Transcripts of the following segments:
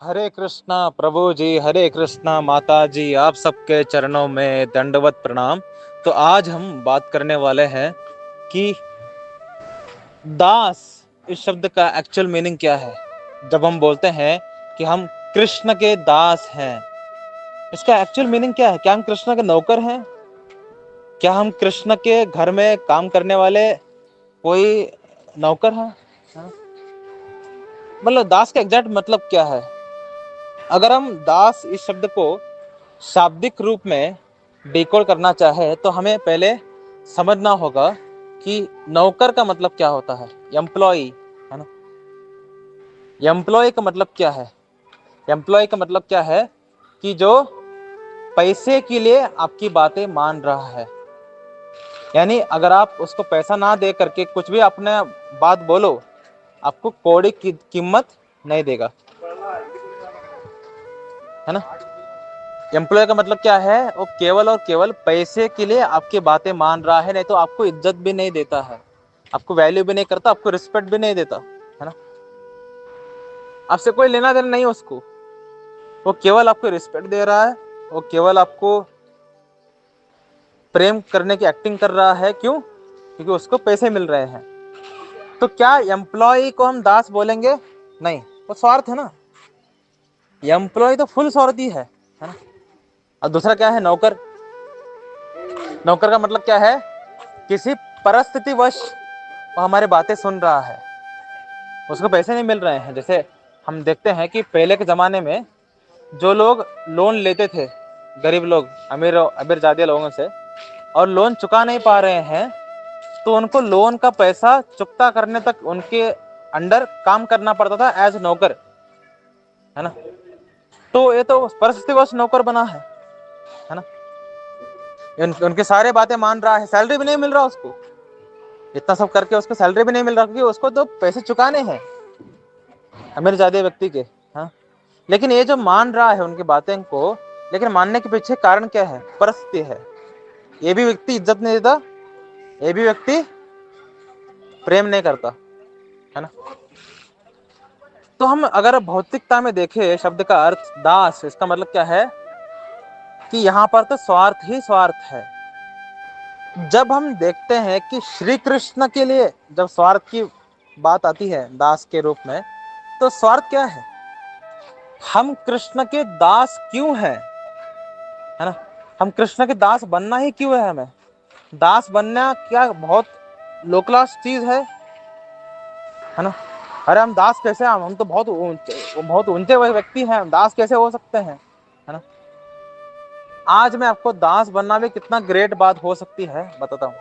हरे कृष्णा प्रभु जी, हरे कृष्णा माता जी, आप सबके चरणों में दंडवत प्रणाम। तो आज हम बात करने वाले हैं कि दास इस शब्द का एक्चुअल मीनिंग क्या है। जब हम बोलते हैं कि हम कृष्ण के दास हैं, इसका एक्चुअल मीनिंग क्या है? क्या हम कृष्ण के नौकर हैं? क्या हम कृष्ण के घर में काम करने वाले कोई नौकर हैं? हाँ? मतलब दास का एग्जैक्ट मतलब क्या है? अगर हम दास इस शब्द को शाब्दिक रूप में डिकोड करना चाहे तो हमें पहले समझना होगा कि नौकर का मतलब क्या होता है। एम्प्लॉय, है ना। एम्प्लॉय का मतलब क्या है? एम्प्लॉय का मतलब क्या है कि जो पैसे के लिए आपकी बातें मान रहा है। यानी अगर आप उसको पैसा ना दे करके कुछ भी अपने बात बोलो, आपको कौड़ी की कीमत नहीं देगा, है ना। एम्प्लॉय का मतलब क्या है? वो केवल और केवल पैसे के लिए आपकी बातें मान रहा है, नहीं तो आपको इज्जत भी नहीं देता है, आपको वैल्यू भी नहीं करता, आपको रिस्पेक्ट भी नहीं देता, है ना। आपसे कोई लेना देना नहीं उसको, वो केवल आपको रिस्पेक्ट दे रहा है, वो केवल आपको प्रेम करने की एक्टिंग कर रहा है। क्यों? क्योंकि उसको पैसे मिल रहे हैं। तो क्या एम्प्लॉय को हम दास बोलेंगे? नहीं, वो स्वार्थ है ना। एम्प्लॉय तो फुल स्वार्थी है ना। और दूसरा क्या है? नौकर। नौकर का मतलब क्या है? किसी परिस्थितिवश वो हमारी बातें सुन रहा है, उसको पैसे नहीं मिल रहे हैं। जैसे हम देखते हैं कि पहले के ज़माने में जो लोग लोन लेते थे, गरीब लोग अमीर अमीर जादिया लोगों से, और लोन चुका नहीं पा रहे हैं, तो उनको लोन का पैसा चुकता करने तक उनके अंडर काम करना पड़ता था एज नौकर, है ना। तो ये तो परिस्थितिवश नौकर बना है ना। उनके सारे बातें मान रहा है, सैलरी भी नहीं मिल रहा उसको, इतना सब करके उसको सैलरी भी नहीं मिल रहा, क्योंकि उसको तो पैसे चुकाने हैं अमीर जादे व्यक्ति के। हाँ, लेकिन ये जो मान रहा है उनकी बातें को, लेकिन मानने के पीछे कारण क्या है? परिस्थिति है। ये भी व्यक्ति इज्जत नहीं देता, ये भी व्यक्ति प्रेम नहीं करता, है ना। तो हम अगर भौतिकता में देखें शब्द का अर्थ दास, इसका मतलब क्या है कि यहाँ पर तो स्वार्थ ही स्वार्थ है। जब हम देखते हैं कि श्री कृष्ण के लिए जब स्वार्थ की बात आती है दास के रूप में, तो स्वार्थ क्या है? हम कृष्ण के दास क्यों हैं, है ना। हम कृष्ण के दास बनना ही क्यों है? हमें दास बनना क्या बहुत लो क्लास चीज है ना। अरे हम दास कैसे? हम तो बहुत ऊंचे व्यक्ति हैं, हम दास कैसे हो सकते हैं, है ना। आज मैं आपको दास बनना भी कितना ग्रेट बात हो सकती है बताता हूँ।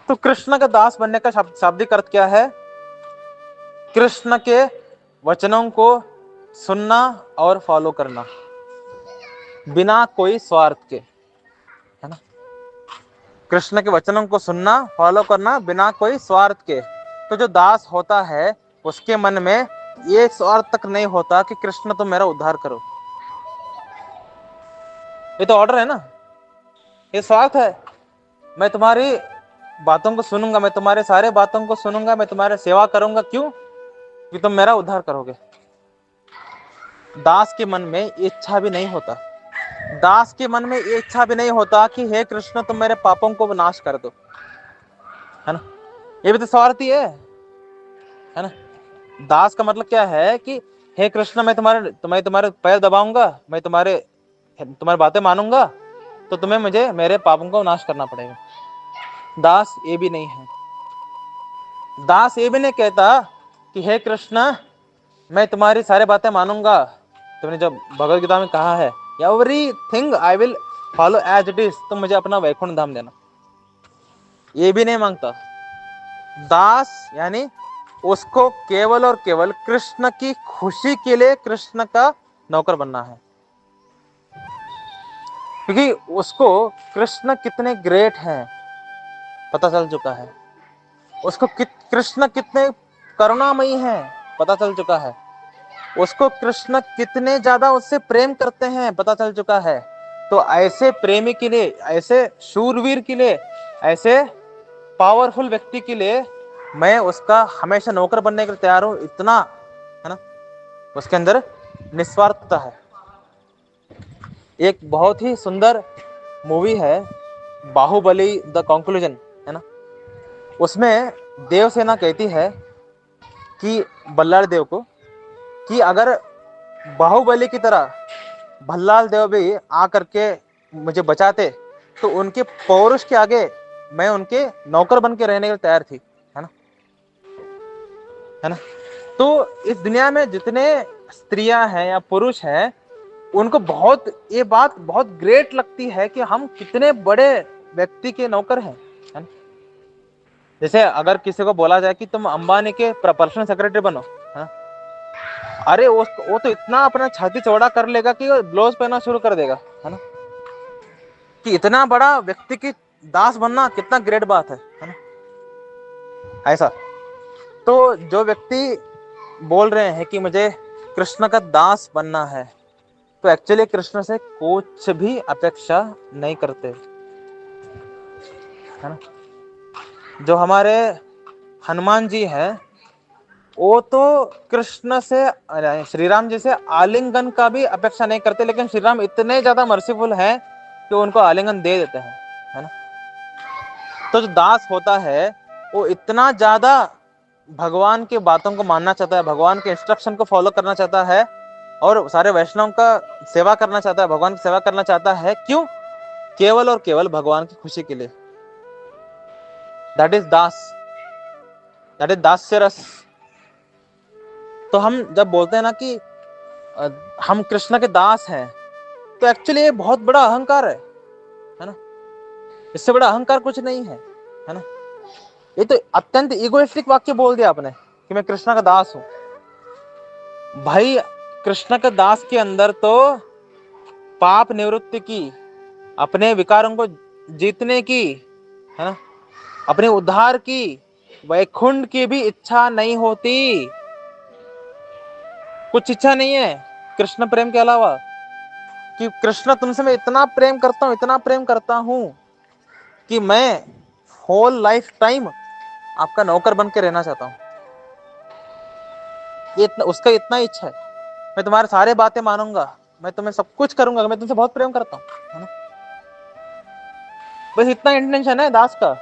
तो कृष्ण का दास बनने का शाब्दिक अर्थ क्या है? कृष्ण के वचनों को सुनना और फॉलो करना बिना कोई स्वार्थ के, है ना। कृष्ण के वचनों को सुनना, फॉलो करना बिना कोई स्वार्थ के। तो जो दास होता है उसके मन में ये स्वार्थ तक नहीं होता कि कृष्ण तुम मेरा उद्धार करो। ये तो ऑर्डर है ना, ये स्वार्थ है। मैं तुम्हारी बातों को सुनूंगा, मैं तुम्हारे सारे बातों को सुनूंगा, मैं तुम्हारी सेवा करूंगा। क्यों? कि तुम मेरा उद्धार करोगे। दास के मन में इच्छा भी नहीं होता, दास के मन में ये इच्छा भी नहीं होता कि हे कृष्ण तुम मेरे पापों को विनाश कर दो, है ना। ये भी तो स्वार्थी है ना। दास का मतलब क्या है कि हे कृष्ण मैं तुम्हारे पैर दबाऊंगा, मैं तुम्हारी बातें मानूंगा, तो तुम्हें मुझे मेरे पापों का विनाश करना पड़ेगा। दास ये भी नहीं है। दास ये भी नहीं कहता कि हे कृष्ण मैं तुम्हारी सारी बातें मानूंगा, तुमने जब भगवत गीता में कहा है everything I will follow as it is, तुम मुझे अपना वैकुंठ धाम देना, ये भी नहीं मांगता। दास यानी उसको केवल और केवल कृष्ण की खुशी के लिए कृष्ण का नौकर बनना है, क्योंकि उसको कृष्ण कितने ग्रेट हैं पता चल चुका है, उसको कृष्ण कितने करुणामयी हैं पता चल चुका है, उसको कृष्ण कितने ज्यादा उससे प्रेम करते हैं पता चल चुका है। तो ऐसे प्रेमी के लिए, ऐसे शूरवीर के लिए, ऐसे पावरफुल व्यक्ति के लिए मैं उसका हमेशा नौकर बनने के लिए तैयार हूं, इतना, है ना। उसके अंदर निस्वार्थता है। एक बहुत ही सुंदर मूवी है बाहुबली द कंक्लूजन, है ना। उसमें देवसेना कहती है कि बल्लाल देव को कि अगर बाहुबली की तरह भल्लाल देव भी आकर के मुझे बचाते तो उनके पौरुष के आगे मैं उनके नौकर बन के रहने के लिए तैयार थी, है ना, है ना। तो इस दुनिया में जितने स्त्रियां हैं या पुरुष हैं, उनको बहुत ये बात बहुत ग्रेट लगती है कि हम कितने बड़े व्यक्ति के नौकर हैं, है ना। जैसे अगर किसी को बोला जाए कि तुम अंबानी के पर्सनल सेक्रेटरी बनो, है ना, अरे वो तो इतना अपना छाती चौड़ा कर लेगा कि ब्लाउज पहनना शुरू कर देगा, है ना। कि इतना बड़ा व्यक्ति की दास बनना कितना ग्रेट बात है ना, ऐसा। तो जो व्यक्ति बोल रहे हैं कि मुझे कृष्ण का दास बनना है, तो एक्चुअली कृष्ण से कुछ भी अपेक्षा नहीं करते, है ना। जो हमारे हनुमान जी हैं, वो तो कृष्ण से श्री राम जी से आलिंगन का भी अपेक्षा नहीं करते, लेकिन श्री राम इतने ज्यादा मर्सीफुल हैं कि उनको आलिंगन दे देते हैं, है ना। तो जो दास होता है वो इतना ज्यादा भगवान की बातों को मानना चाहता है, भगवान के इंस्ट्रक्शन को फॉलो करना चाहता है और सारे वैष्णव का सेवा करना चाहता है, भगवान की सेवा करना चाहता है। क्यों? केवल और केवल भगवान की खुशी के लिए। दैट इज दास, दैट इज दास्य रस। तो हम जब बोलते हैं ना कि हम कृष्ण के दास हैं, तो एक्चुअली ये बहुत बड़ा अहंकार है ना। इससे बड़ा अहंकार कुछ नहीं है ना। ये तो अत्यंत इगोइस्टिक वाक्य बोल दिया आपने कि मैं कृष्ण का दास हूं। भाई कृष्ण का दास के अंदर तो पाप निवृत्ति की, अपने विकारों को जीतने की, है ना, अपने उद्धार की, वैकुंठ की भी इच्छा नहीं होती। कुछ इच्छा नहीं है कृष्ण प्रेम के अलावा कि कृष्ण तुमसे मैं इतना प्रेम करता हूं, इतना प्रेम करता हूं कि मैं होल लाइफ टाइम आपका नौकर बन के रहना चाहता हूं। ये उसका इतना इच्छा है, मैं तुम्हारे सारे बातें मानूंगा, मैं तुम्हें सब कुछ करूंगा, मैं तुमसे बहुत प्रेम करता हूं, है ना। बस इतना इंटेंशन है दास का।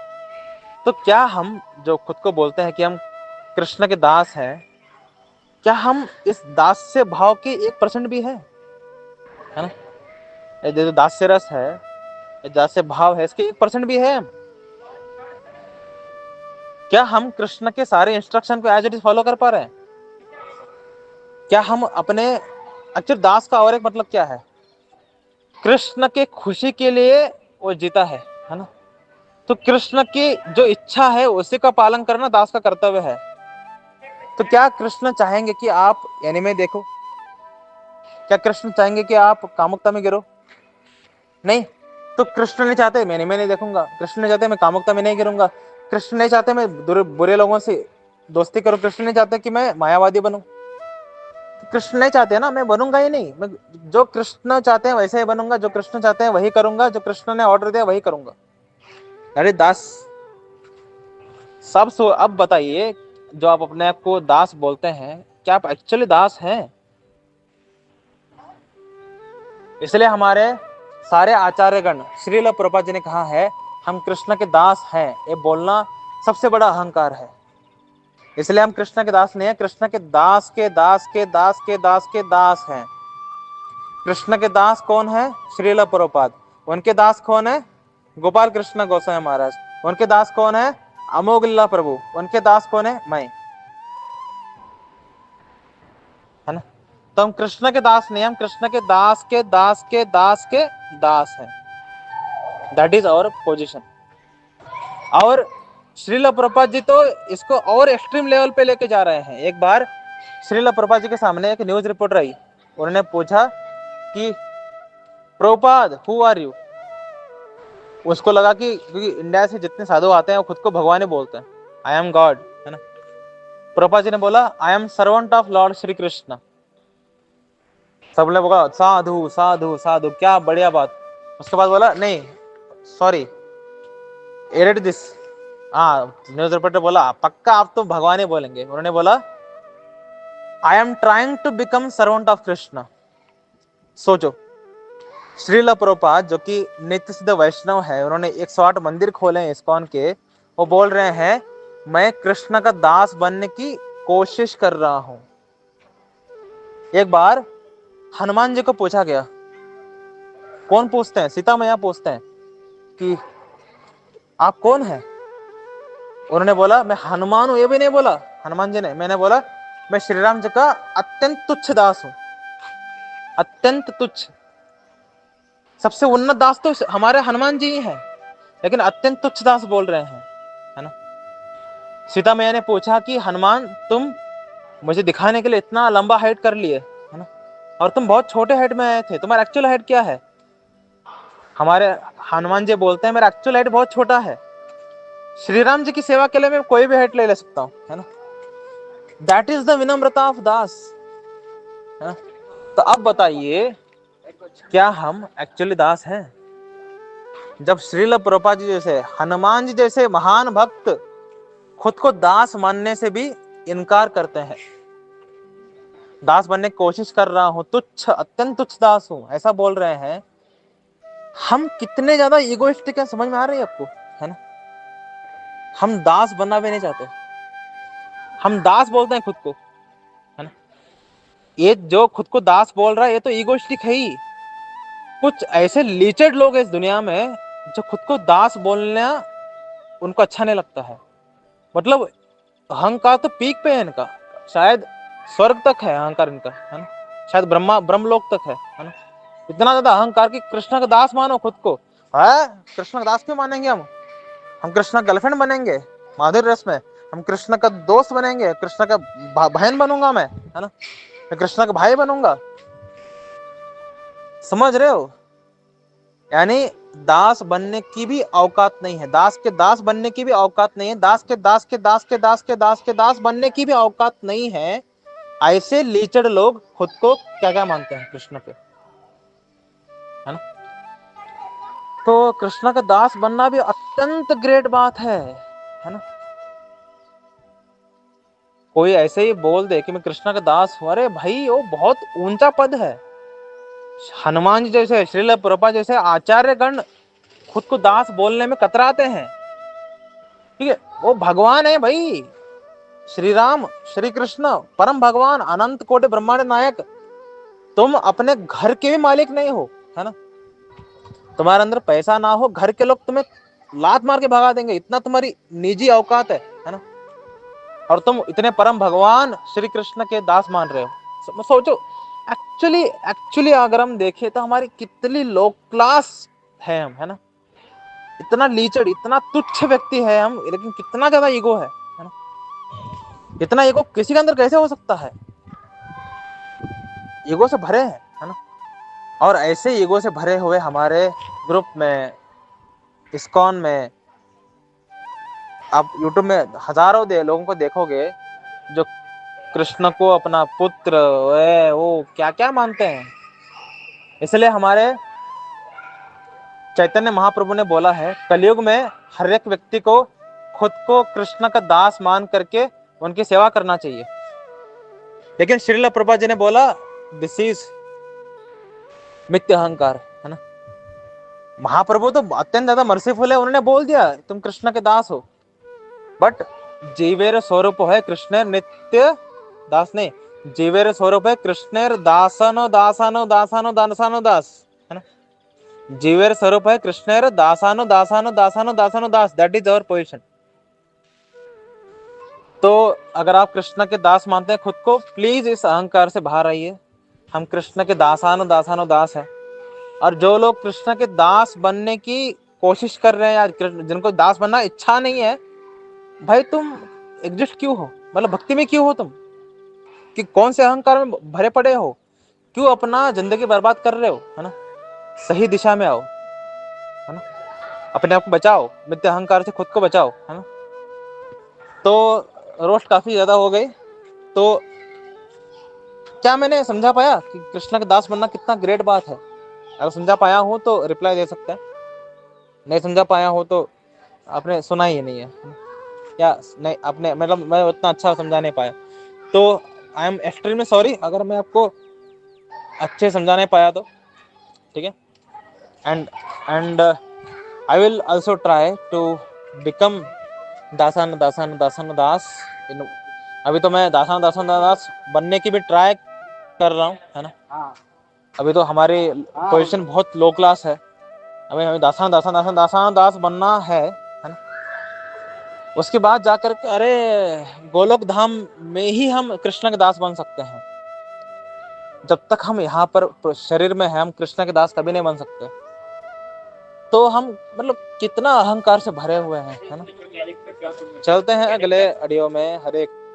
तो क्या हम जो खुद को बोलते हैं कि हम कृष्ण के दास हैं, क्या हम इस दास्य भाव के 1% भी है ना। ये जो दास्य रस है, ये दास्य भाव है, इसके 1% भी है। क्या हम कृष्ण के सारे इंस्ट्रक्शन को एज इट इज फॉलो कर पा रहे हैं? क्या हम अपने एक्चुअली दास का और एक मतलब क्या है? कृष्ण के खुशी के लिए वो जीता है ना। तो कृष्ण की जो इच्छा है उसी का पालन करना दास का कर्तव्य है। तो क्या कृष्ण चाहेंगे कि आप एनिमे देखो? क्या कृष्ण चाहेंगे कि आप कामुकता में गिरो? नहीं। तो कृष्ण नहीं चाहते मैं एनिमे नहीं देखूंगा, कृष्ण नहीं चाहते मैं कामुकता में नहीं गिरूंगा, कृष्ण नहीं चाहते मैं बुरे लोगों से दोस्ती करूं, कृष्ण नहीं चाहते कि मैं मायावादी बनूं। तो कृष्ण नहीं चाहते ना, मैं बनूंगा ही नहीं। मैं जो कृष्ण चाहते हैं वैसे ही बनूंगा, जो कृष्ण चाहते हैं वही करूंगा, जो कृष्ण ने ऑर्डर दिया वही करूंगा। अरे दास सब सो। अब बताइए, जो आप अपने आप को दास बोलते हैं, क्या आप एक्चुअली दास हैं? इसलिए हमारे सारे आचार्यगण, श्रील प्रभुपाद जी ने कहा है हम कृष्ण के दास हैं। ये बोलना सबसे बड़ा अहंकार है। इसलिए हम कृष्ण के दास नहीं है, कृष्ण के दास के दास के दास के दास के दास हैं। कृष्ण के दास कौन है? श्रील प्रभुपाद। उनके दास कौन है? गोपाल कृष्ण गोस्वामी महाराज। उनके दास कौन है? अमोघल्ला प्रभु। उनके दास कौन है? मैं, है ना। तो हम कृष्ण के दास नहीं, हम कृष्ण के दास के दास के दास के दास हैं। That is our position. और श्रील प्रभुपाद जी तो इसको और एक्सट्रीम लेवल पे लेके जा रहे हैं। एक बार श्रील प्रभुपाद जी के सामने एक न्यूज रिपोर्टर आई, उन्होंने पूछा कि प्रभुपाद हु आर यू। उसको लगा कि क्योंकि इंडिया से जितने साधु आते हैं वो खुद को भगवान ही बोलते हैं, आई एम गॉड, है ना। प्रभुपाद जी ने बोला I M servant of Lord Shri Krishna. सबने बोला साधु साधु साधु, क्या बढ़िया बात। उसके बाद बोला नहीं सॉरी एडिट दिस। हाँ, न्यूज रिपोर्टर बोला पक्का आप तो भगवान ही बोलेंगे? उन्होंने बोला I am trying to become servant of Krishna. सोचो, श्रील प्रभुपाद जो कि नित्य सिद्ध वैष्णव है, उन्होंने 108 मंदिर खोले हैं इस्कॉन के, वो बोल रहे हैं मैं कृष्ण का दास बनने की कोशिश कर रहा हूं। एक बार हनुमान जी को पूछा गया, कौन पूछते हैं, सीता मैया पूछते हैं कि आप कौन है? उन्होंने बोला मैं हनुमान हूं। ये भी नहीं बोला हनुमान जी ने, मैंने बोला मैं श्री राम जी का अत्यंत तुच्छ दास हूं। अत्यंत तुच्छ, सबसे उन्नत दास तो हमारे हनुमान जी ही हैं, लेकिन अत्यंत तुच्छ दास बोल रहे हैं, है ना। सीता मैया ने पूछा कि हनुमान तुम मुझे दिखाने के लिए इतना लंबा हाइट कर लिए, है ना, और तुम बहुत छोटे हाइट में आए थे, तुम्हारा एक्चुअल हाइट क्या है? हमारे हनुमान जी बोलते हैं मेरा एक्चुअल हाइट बहुत छोटा है, श्री राम जी की सेवा के लिए मैं कोई भी हाइट ले सकता हूँ, है ना। दैट इज द विनम्रता ऑफ दास, है ना। तो अब बताइए, क्या हम एक्चुअली दास हैं? जब श्रील प्रभुपाद जी जैसे, हनुमान जी जैसे महान भक्त खुद को दास मानने से भी इनकार करते हैं, दास बनने की कोशिश कर रहा हूं, तुच्छ, अत्यंत तुच्छ दास हूं, ऐसा बोल रहे हैं। हम कितने ज्यादा इगोइस्टिक हैं, समझ में आ रही है आपको, है ना। हम दास बनना भी नहीं चाहते, हम दास बोलते हैं खुद को, है ना। ये जो खुद को दास बोल रहा है ये तो इगोइस्टिक है ही। कुछ ऐसे लीचेड लोग हैं इस दुनिया में जो खुद को दास बोलना उनको अच्छा नहीं लगता है। मतलब अहंकार तो पीक पे है इनका, शायद स्वर्ग तक है अहंकार इनका, है ना, शायद ब्रह्मलोक तक है ना। इतना ज्यादा अहंकार कि कृष्ण का दास मानो खुद को है। कृष्ण का दास क्यों मानेंगे हम कृष्ण का गर्लफ्रेंड बनेंगे माधुर्य रस में, हम कृष्ण का दोस्त बनेंगे, कृष्ण का बहन बनूंगा मैं, है ना, मैं कृष्ण का भाई बनूंगा। समझ रहे हो? यानी दास बनने की भी औकात नहीं है, दास के दास बनने की भी औकात नहीं है, दास के दास के दास के दास के दास के दास बनने की भी औकात नहीं है। ऐसे लीचड़ लोग खुद को क्या क्या मानते हैं कृष्ण पे, है ना। तो कृष्ण का दास बनना भी अत्यंत ग्रेट बात है ना। कोई ऐसे ही बोल दे कि मैं कृष्ण का दास हूं, अरे भाई वो बहुत ऊंचा पद है। हनुमान जी जैसे, श्रील प्रभुपाद जैसे आचार्यगण खुद को दास बोलने में कतराते हैं, ठीक है। वो भगवान है भाई, श्री राम, श्री कृष्ण, परम भगवान, अनंत कोटि ब्रह्मांड नायक। तुम अपने घर के भी मालिक नहीं हो, है ना। तुम्हारे अंदर पैसा ना हो, घर के लोग तुम्हें लात मार के भगा देंगे, इतना तुम्हारी निजी औकात है ना। और तुम इतने परम भगवान श्री कृष्ण के दास मान रहे हो। सोचो, एक्चुअली एक्चुअली अगर हम देखें तो हमारी कितनी लो क्लास है हम, है ना। इतना लीचड़, इतना तुच्छ व्यक्ति है हम, लेकिन कितना ज्यादा ईगो है ना। इतना ईगो किसी के अंदर कैसे हो सकता है? ईगो से भरे हैं, है ना। और ऐसे ईगो से भरे हुए हमारे ग्रुप में, इस्कॉन में, आप यूट्यूब में हजारों लोगों को देखोगे जो कृष्ण को अपना पुत्र वो क्या क्या मानते हैं। इसलिए हमारे चैतन्य महाप्रभु ने बोला है, कलयुग में हर एक व्यक्ति को खुद को कृष्ण का दास मान करके उनकी सेवा करना चाहिए। लेकिन श्रील प्रभुपाद जी ने बोला दिस इज मिथ्य अहंकार, है ना। महाप्रभु तो अत्यंत ज्यादा मर्सीफुल है, उन्होंने बोल दिया तुम कृष्ण के दास हो, बट जीवेर स्वरूप है कृष्ण नित्य दास नहीं, जीवेर स्वरूप है कृष्णेर दासनो दासानो दासानो दासानो दास, है ना। जीवेर स्वरूप है कृष्णेर दासानो दासानो दासानो दासानो दास, दैट इज अवर पोजीशन। तो अगर आप कृष्ण के दास मानते हैं खुद को, प्लीज इस अहंकार से बाहर आइए। हम कृष्ण के दासानो दासानो दास है। और जो लोग कृष्ण के दास बनने की कोशिश कर रहे हैं या जिनको दास बनना इच्छा नहीं है, भाई तुम एग्जिस्ट क्यों हो? मतलब भक्ति में क्यों हो तुम? कि कौन से अहंकार में भरे पड़े हो? क्यों अपना जिंदगी बर्बाद कर रहे हो, है ना। सही दिशा में आओ, है ना। अपने आप को बचाओ, मिथ्या अहंकार से खुद को बचाओ, है ना। तो रोस्ट काफी ज्यादा हो गई। तो क्या मैंने समझा पाया कि कृष्ण का दास बनना कितना ग्रेट बात है? अगर समझा पाया हूं तो रिप्लाई दे सकते हैं, नहीं समझा पाया हो तो आपने सुना ही नहीं है, या नहीं आपने, मतलब मैं उतना अच्छा समझा नहीं पाया। तो आई एम एक्सट्रीमली सॉरी अगर मैं आपको अच्छे समझा नहीं पाया तो, ठीक है। And I will also try to become दासान दासान दासान दास इन, अभी तो मैं दासान दासान दास बनने की भी ट्राई कर रहा हूँ, है ना। अभी तो हमारी पोजीशन बहुत लो क्लास है, अभी हमें दासान दासान दासान दासान दास बनना है ना। उसके बाद जाकर के अरे गोलोक धाम में ही हम कृष्ण के दास बन सकते हैं। जब तक हम यहाँ पर शरीर में है हम कृष्ण के दास कभी नहीं बन सकते। तो हम मतलब कितना अहंकार से भरे हुए हैं, है ना। चलते हैं अगले ऑडियो में। हरे